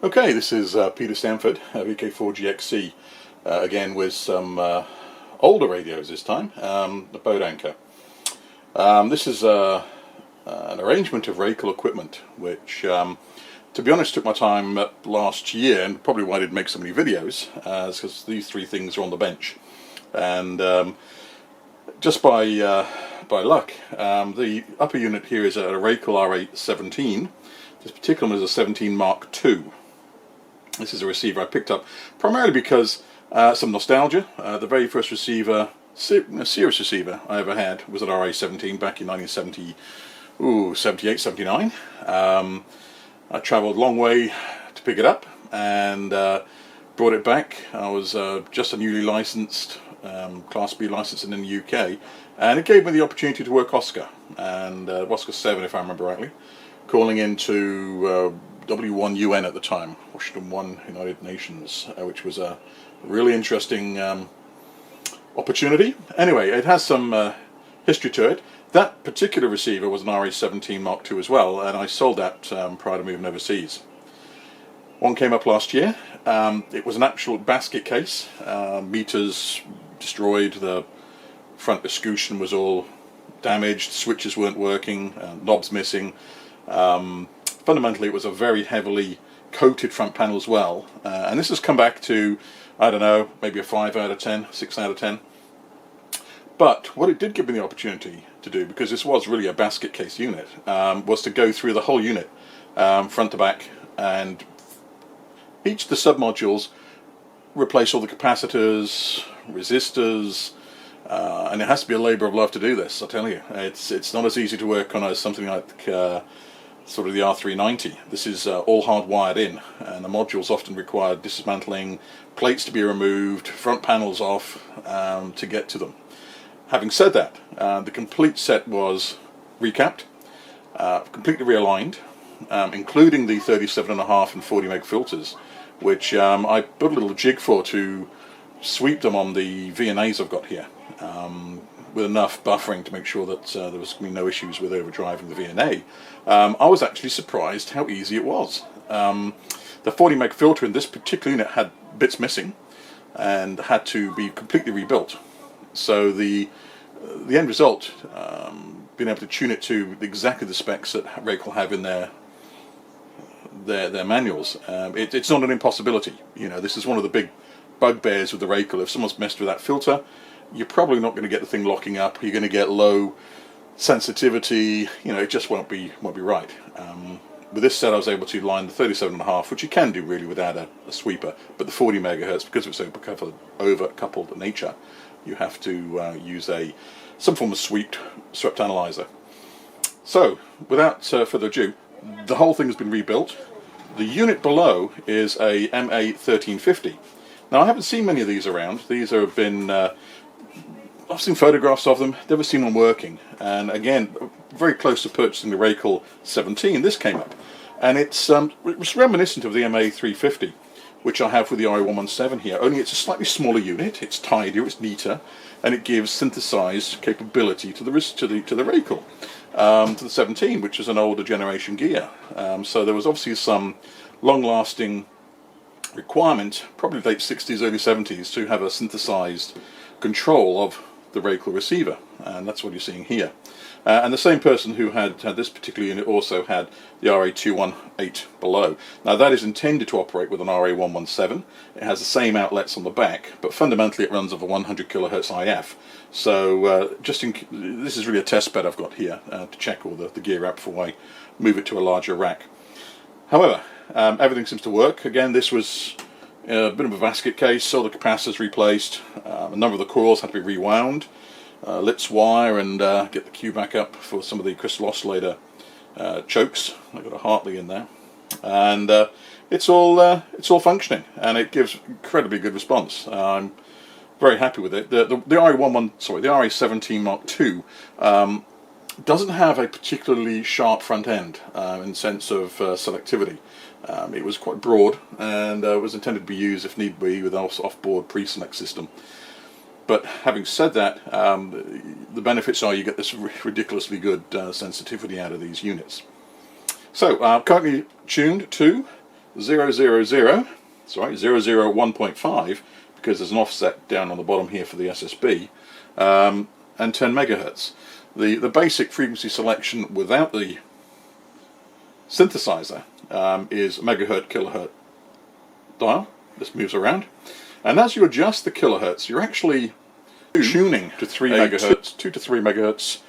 Okay, this is Peter Stanford, VK4GXC, again with some older radios this time, the boat anchor. This is an arrangement of RACAL equipment, which, to be honest, took my time last year, and probably why I didn't make so many videos, because these three things are on the bench. And just by luck, the upper unit here is a RACAL RA17. This particular one is a 17 MkII. This is a receiver I picked up primarily because some nostalgia. The very first receiver, serious receiver I ever had was an RA17 back in 1978, 79. I travelled a long way to pick it up and brought it back. I was just a newly licensed, Class B licensed in the UK, and it gave me the opportunity to work Oscar, and Oscar 7 if I remember rightly, calling into W1UN at the time, Washington 1 United Nations, which was a really interesting opportunity. Anyway, it has some history to it. That particular receiver was an RA17 MkII as well, and I sold that prior to moving overseas. One came up last year. It was an actual basket case. Meters destroyed, the front escutcheon was all damaged, switches weren't working, knobs missing. Fundamentally, it was a very heavily coated front panel as well, and this has come back to, I don't know, maybe a 5 out of 10, 6 out of 10. But what it did give me the opportunity to do, because this was really a basket case unit, was to go through the whole unit, front to back, and each of the sub-modules replace all the capacitors, resistors, and it has to be a labour of love to do this, I tell you. It's not as easy to work on as something like sort of the R390. This is all hardwired in, and the modules often require dismantling, plates to be removed, front panels off to get to them. Having said that, the complete set was recapped, completely realigned, including the 37.5 and 40 meg filters, which I put a little jig for to sweep them on the VNAs I've got here, with enough buffering to make sure that there was going to be no issues with overdriving the VNA. I was actually surprised how easy it was. The 40 meg filter in this particular unit had bits missing and had to be completely rebuilt. So the end result, being able to tune it to exactly the specs that RACAL have in their manuals, it's not an impossibility. You know, this is one of the big bugbears with the RACAL. If someone's messed with that filter, you're probably not going to get the thing locking up. You're going to get low sensitivity. You know, it just won't be right. With this set, I was able to line the 37.5, which you can do really without a sweeper, but the 40 megahertz, because of its over-coupled nature, you have to use some form of swept analyzer. So, without further ado, the whole thing has been rebuilt. The unit below is a MA1350. Now, I haven't seen many of these around. These have been I've seen photographs of them, never seen them working, and again, very close to purchasing the RACAL 17, this came up, and it's reminiscent of the MA350, which I have with the RA117 here, only it's a slightly smaller unit, it's tidier, it's neater, and it gives synthesized capability to the RACAL, to the 17, which is an older generation gear. So there was obviously some long-lasting requirement, probably late 60s, early 70s, to have a synthesized control of the RACAL receiver, and that's what you're seeing here. And the same person who had this particular unit also had the RA218 below. Now that is intended to operate with an RA117. It has the same outlets on the back, but fundamentally it runs off a 100 kHz IF. So this is really a test bed I've got here to check all the gear out before I move it to a larger rack. However, everything seems to work. Again, this was a bit of a basket case, all the capacitors replaced, a number of the coils had to be rewound, Litz wire, and get the Q back up for some of the crystal oscillator chokes. I've got a Hartley in there, and it's all functioning, and it gives incredibly good response. I'm very happy with it. The RA17 MkII doesn't have a particularly sharp front end in sense of selectivity. It was quite broad, and was intended to be used if need be with an off-board pre-select system. But having said that, the benefits are you get this ridiculously good sensitivity out of these units. So currently tuned to 001.5, because there's an offset down on the bottom here for the SSB, and 10 megahertz. The basic frequency selection without the synthesizer is megahertz kilohertz dial. This moves around, and as you adjust the kilohertz, you're actually tuning to 3 megahertz, 2 to 3 megahertz.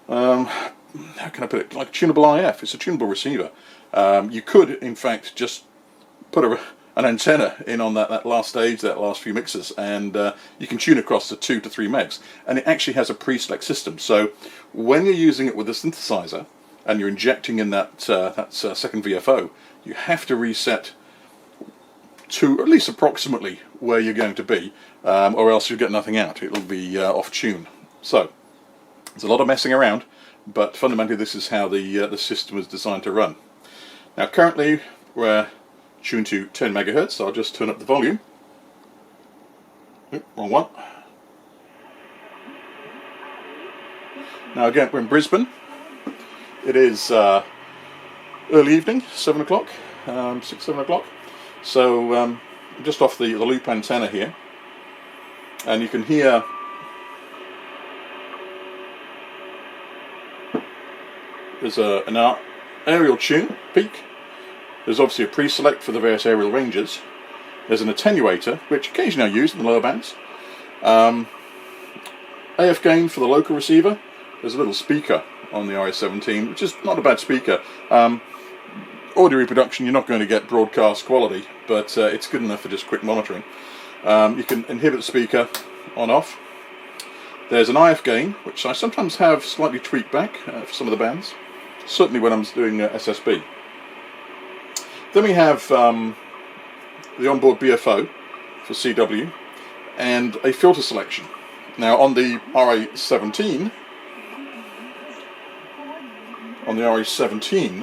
How can I put it? Like tunable IF. It's a tunable receiver. You could, in fact, just put an antenna in on that last stage, that last few mixes, and you can tune across to 2 to 3 megs. And it actually has a pre-select system. So when you're using it with a synthesizer and you're injecting in that second VFO, you have to reset to at least approximately where you're going to be, or else you'll get nothing out. It'll be off tune. So there's a lot of messing around, but fundamentally this is how the system is designed to run. Now currently we're tuned to 10 megahertz, so I'll just turn up the volume. Oop, wrong one. Now again, we're in Brisbane. It is early evening, 7 o'clock, 6, 7 o'clock. So just off the loop antenna here, and you can hear there's an aerial tune, peak. There's obviously a pre-select for the various aerial ranges. There's an attenuator, which occasionally I use in the lower bands. AF gain for the local receiver. There's a little speaker on the RA17, which is not a bad speaker. Audio reproduction, you're not going to get broadcast quality, but it's good enough for just quick monitoring. You can inhibit the speaker on-off. There's an IF gain, which I sometimes have slightly tweaked back for some of the bands, certainly when I'm doing SSB. Then we have the onboard BFO for CW and a filter selection. Now on the RA17,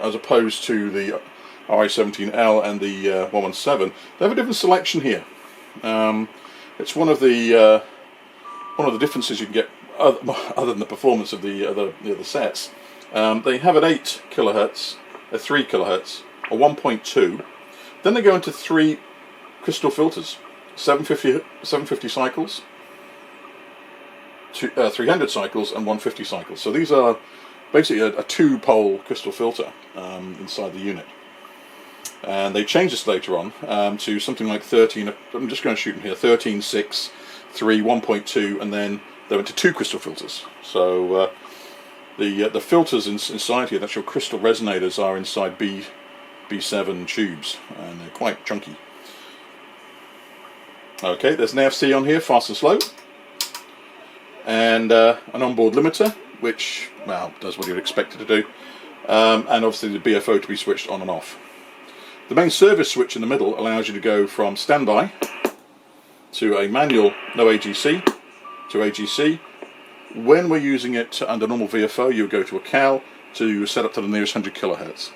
as opposed to the RA17L and the 117, they have a different selection here. It's one of the differences you can get other than the performance of the other sets. They have an 8 kilohertz, a 3 kilohertz, a 1.2. Then they go into 3 crystal filters, 750 cycles, 300 cycles, and 150 cycles. So these are basically a 2-pole crystal filter inside the unit. And they change this later on to something like 13. I'm just going to shoot them here: 13, 6, 3, 1.2, and then they went to 2 crystal filters. So the filters inside here, the actual crystal resonators, are inside B7 tubes, and they're quite chunky. Okay, there's an AFC on here, fast and slow, and an onboard limiter, which, well, does what you'd expect it to do, and obviously the BFO to be switched on and off. The main service switch in the middle allows you to go from standby to a manual no AGC to AGC. When we're using it under normal VFO, you go to a RACAL to set up to the nearest 100 kilohertz.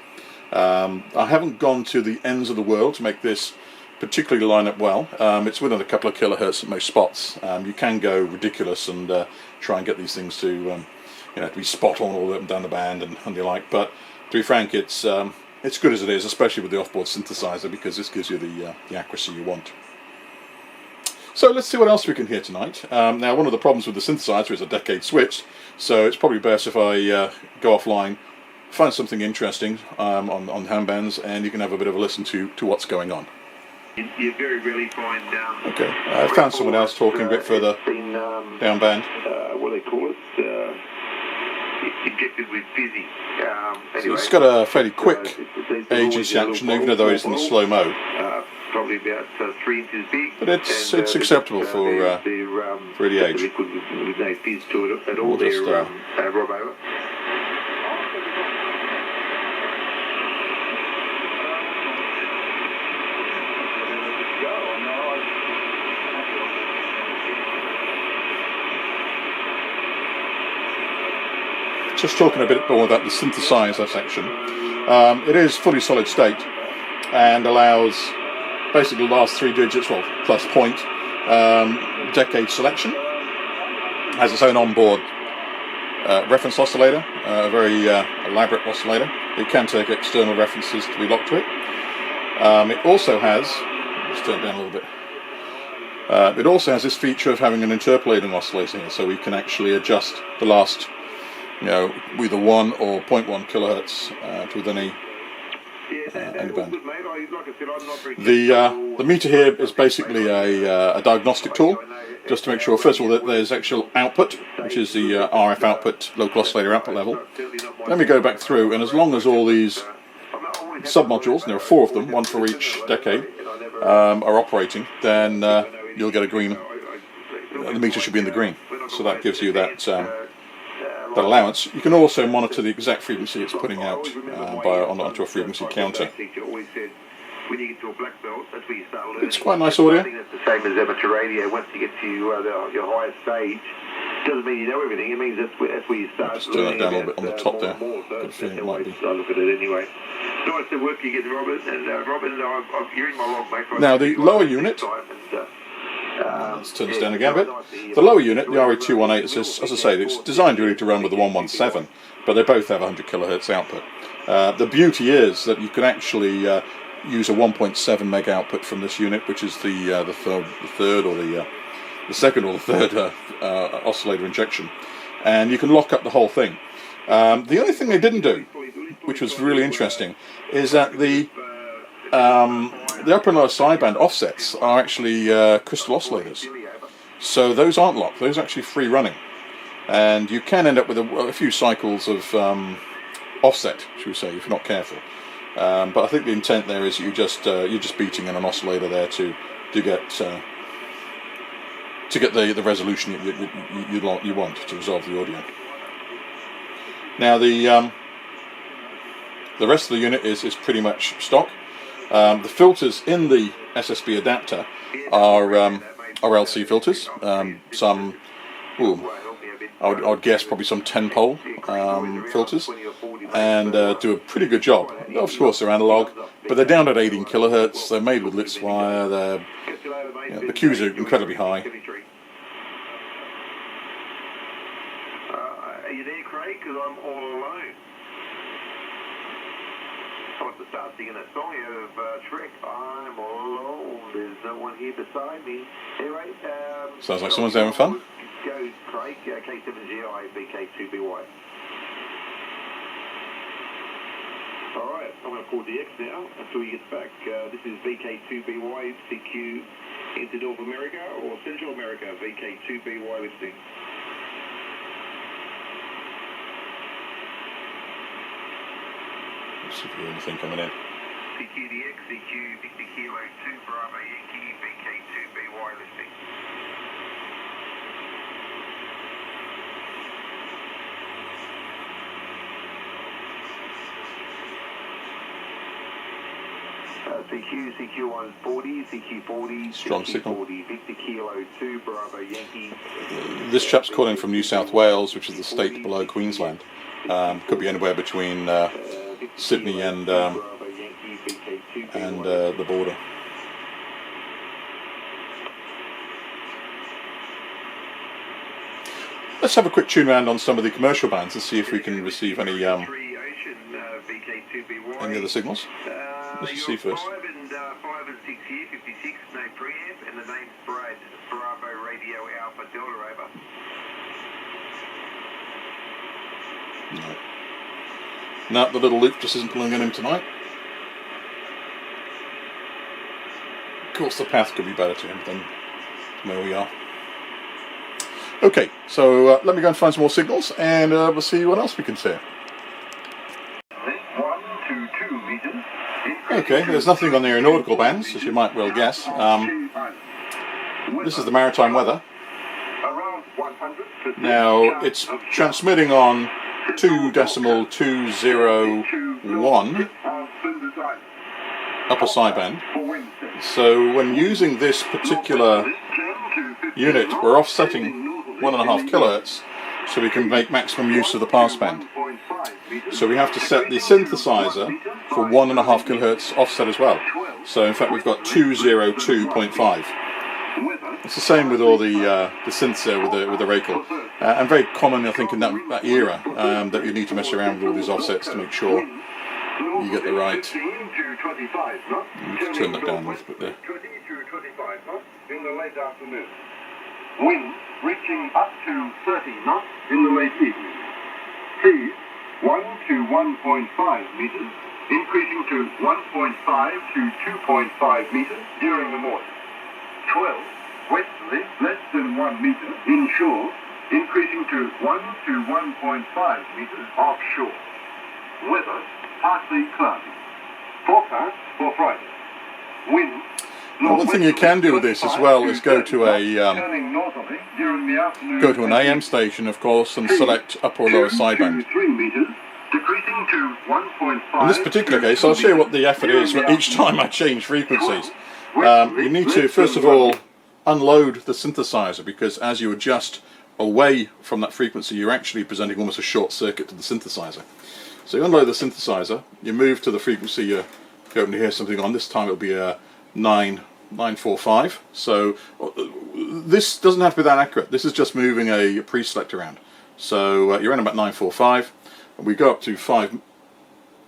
I haven't gone to the ends of the world to make this particularly line up well. It's within a couple of kilohertz at most spots. You can go ridiculous and try and get these things to to be spot on all up and down the band and the like. But to be frank, it's good as it is, especially with the off-board synthesizer, because this gives you the accuracy you want. So let's see what else we can hear tonight. Now, one of the problems with the synthesizer is a decade switch, so it's probably best if I go offline, find something interesting on handbands, and you can have a bit of a listen to what's going on. You very rarely find... Okay, I found someone else talking a bit further down band. What do they call it? Injected with fizzy. So it's got a fairly quick AGC action, even though it's in the slow mode. Probably about 3 inches big. But it's acceptable for the age. Liquid with no fizz to it at all. We'll just, rub over. Just talking a bit more about the synthesizer section. It is fully solid state and allows basically the last 3 digits, well, plus point, decade selection. Has its own onboard reference oscillator, a very elaborate oscillator. It can take external references to be locked to it. It also has, let's turn it down a little bit, it also has this feature of having an interpolating oscillator here, so we can actually adjust the last, either 1 or 0.1 kilohertz to within any band. The meter here is basically a diagnostic tool, just to make sure, first of all, that there's actual output, which is the RF output, local oscillator output level. Then we go back through, and as long as all these sub-modules, and there are 4 of them, 1 for each decade, are operating, then you'll get a green, the meter should be in the green. So that gives you that allowance. You can also monitor the exact frequency it's putting out onto a frequency counter. It's quite nice audio. It's the same as amateur radio. Once you get to your highest stage, doesn't mean you know everything. It means that's where you start. Just turn that down a little bit on the top there. Got a feeling it might be. I look at it anyway. Nice to work you again, Robert. And Robert, you're in my log, mate. Now the lower unit. Let's turn this down again a bit. The lower unit, the RA218, as I say, it's designed really to run with the 117, but they both have 100 kilohertz output. The beauty is that you can actually use a 1.7 meg output from this unit, which is the second or the third oscillator injection, and you can lock up the whole thing. The only thing they didn't do, which was really interesting, is that the upper and lower sideband offsets are actually crystal oscillators, so those aren't locked. Those are actually free running, and you can end up with a few cycles of offset, should we say, if you're not careful. But I think the intent there is you're just beating in an oscillator there to get the resolution you want to resolve the audio. Now the rest of the unit is pretty much stock. The filters in the SSB adapter are LC filters. Some, I would guess probably some 10-pole filters, and do a pretty good job. Of course, they're analog, but they're down at 18 kilohertz. They're made with Litz wire. The Qs are incredibly high. Are you there, Craig? Because I'm all alone. I want to start singing that song out of Shrek. I'm all alone. There's no one here beside me. Anyway, sounds like someone's having fun. Go, Craig. K7GI VK2BY. Alright, I'm going to call DX now until he gets back. This is VK2BY CQ into North America or Central America. VK2BY listing. Let's see if we hear anything coming in. CQDX, CQ, Victor Kilo 2, Bravo Yankee, VK2BY listing. CQ, CQ140, CQ40, strong signal. Victor Kilo 2, Bravo Yankee. This chap's calling from New South Wales, which is the state below Queensland. Could be anywhere between Sydney and the border. Let's have a quick tune around on some of the commercial bands and see if we can receive any other signals. Let's just see first. 5 and 6 here, 56, no preamp, and the name's Brad, Bravo Radio Alpha Delta over. No, the little loop just isn't pulling in him tonight. Of course, the path could be better to him than where we are. Okay, so let me go and find some more signals, and we'll see what else we can see. Okay, there's nothing on the aeronautical bands, as you might well guess. This is the maritime weather. Now, it's transmitting on 2.201 upper sideband. So when using this particular unit, we're offsetting 1.5 kilohertz, so we can make maximum use of the passband. So we have to set the synthesizer for 1.5 kilohertz offset as well. So in fact we've got 202.5. It's the same with all the synths there with the RACAL, and very common I think in that era that you need to mess around with all these offsets to make sure you get the right. 15 to 25 knots. Let's turn that down a little bit there. 20 to 25 knots in the late afternoon. Wind reaching up to 30 knots in the late evening. Seas 1 to 1.5 meters, increasing to 1.5 to 2.5 meters during the morning. 12 westerly, less than 1 meter inshore, increasing to 1 to 1.5 meters offshore. Weather partly cloudy. Forecast for Friday. Wind. One thing you can do with this as well is go to an AM station, of course, and select upper or lower sideband. In this particular case, I'll show you what the effort is each time I change frequencies. You need to, first of all, unload the synthesizer, because as you adjust away from that frequency, you're actually presenting almost a short circuit to the synthesizer. So you unload the synthesizer, you move to the frequency you're hoping to hear something on. This time it'll be a 945. So this doesn't have to be that accurate. This is just moving a pre-select around. So you're in about 945, and we go up to 5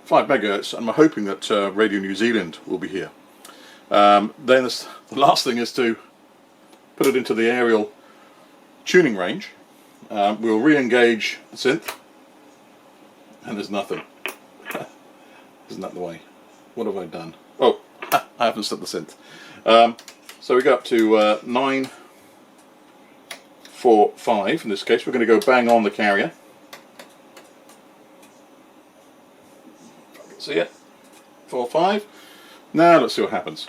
megahertz, and we're hoping that Radio New Zealand will be here. Then the last thing is to put it into the aerial tuning range. We'll re-engage the synth, and there's nothing. Isn't that the way? What have I done? Oh, I haven't set the synth. So we go up to 945 in this case. We're going to go bang on the carrier. See it? 45. Now let's see what happens.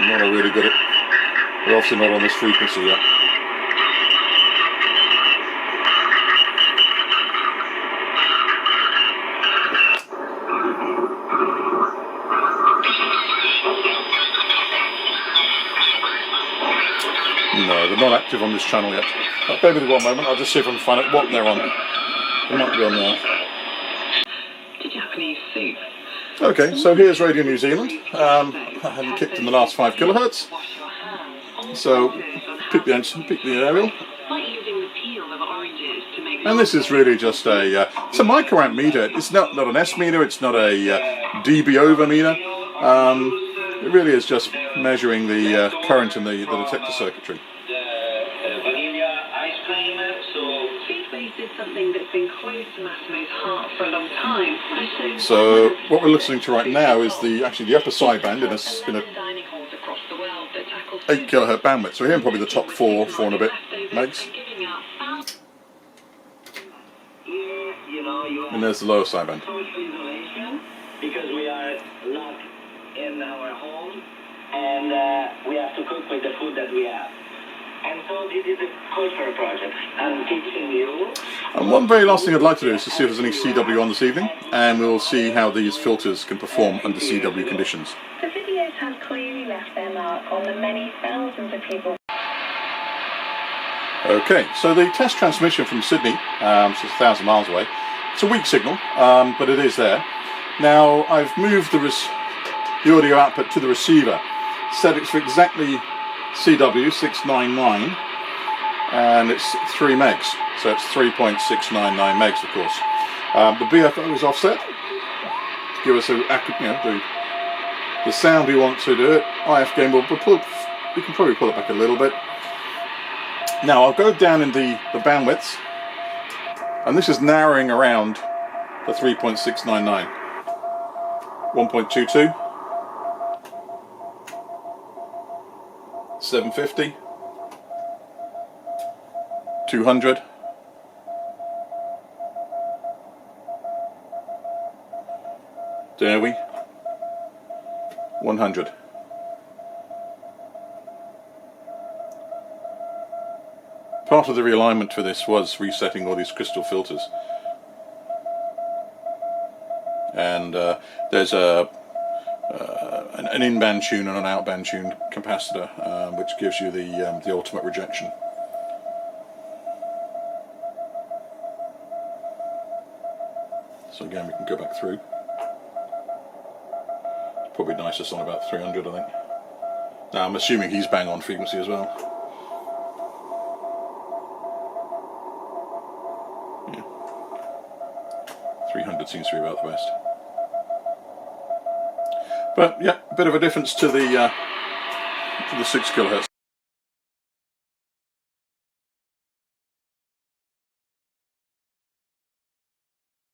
Not really good at. We're obviously not on this frequency yet. No, they're not active on this channel yet. Bear with me one moment, I'll just see if I can find out what they're on. They might be on there. Japanese soup. Okay, so here's Radio New Zealand. I hadn't kicked in the last 5 kilohertz. So pick the aerial. And this is really just it's a microamp meter. It's not an S meter, it's not a dB over meter. It really is just measuring the current in the detector circuitry. Is something that's been close to Massimo's heart for a long time. So what we're listening to right now is actually the upper sideband in a 8 kilohertz bandwidth. So we're hearing probably the top 4 and a bit megs. And there's the lower sideband. Because we are locked in our home, and we have to cook with the food that we have. And so this is a cultural project. I'm teaching you. And one very last thing I'd like to do is to see if there's any CW on this evening, and we'll see how these filters can perform under CW conditions. The videos have clearly left their mark on the many thousands of people. Okay, so the test transmission from Sydney, which is 1,000 miles away, it's a weak signal, but it is there. Now I've moved the audio output to the receiver, set it for exactly CW 699, and it's 3 megs, so it's 3.699 megs, of course. The BFO is offset to give us the sound we want to do it. IF gain we can probably pull it back a little bit. Now I'll go down in the bandwidths, and this is narrowing around the 3.699. 1.22, 750, 200, 100. Part of the realignment for this was resetting all these crystal filters. And there's an in-band tune and an out-band tune capacitor, which gives you the ultimate rejection. So again, we can go back through. It's probably nicest on about 300, I think. Now I'm assuming he's bang on frequency as well. Yeah. 300 seems to be about the best. But yeah, a bit of a difference to the 6 kHz.